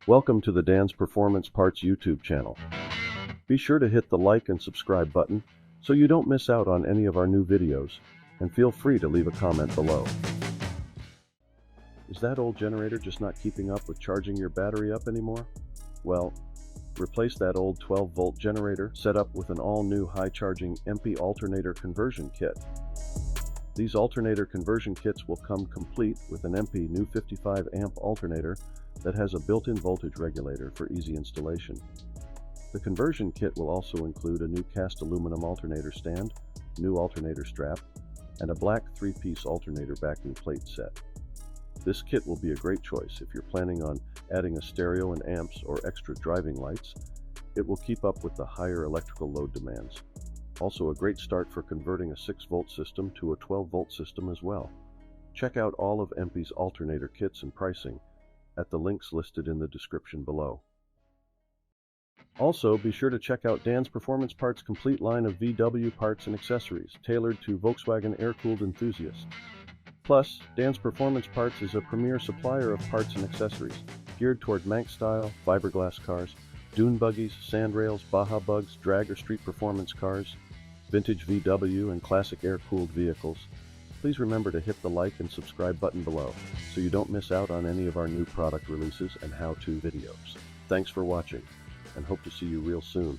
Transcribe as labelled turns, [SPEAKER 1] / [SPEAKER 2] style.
[SPEAKER 1] Welcome to the Dan's Performance Parts YouTube channel. Be sure to hit the like and subscribe button so you don't miss out on any of our new videos, and feel free to leave a comment below. Is that old generator just not keeping up with charging your battery up anymore? Well, replace that old 12-volt generator set up with an all-new high-charging Empi Alternator conversion kit. These alternator conversion kits will come complete with an Empi new 55-amp alternator that has a built-in voltage regulator for easy installation. The conversion kit will also include a new cast aluminum alternator stand, new alternator strap, and a black 3-piece alternator backing plate set. This kit will be a great choice if you're planning on adding a stereo and amps or extra driving lights. It will keep up with the higher electrical load demands. Also a great start for converting a 6-volt system to a 12-volt system as well. Check out all of Empi's alternator kits and pricing at the links listed in the description below. Also, be sure to check out Dan's Performance Parts' complete line of VW parts and accessories tailored to Volkswagen air-cooled enthusiasts. Plus, Dan's Performance Parts is a premier supplier of parts and accessories geared toward Manx-style, fiberglass cars, dune buggies, sand rails, Baja bugs, drag or street performance cars, vintage VW and classic air-cooled vehicles. Please remember to hit the like and subscribe button below so you don't miss out on any of our new product releases and how-to videos. Thanks for watching, and hope to see you real soon.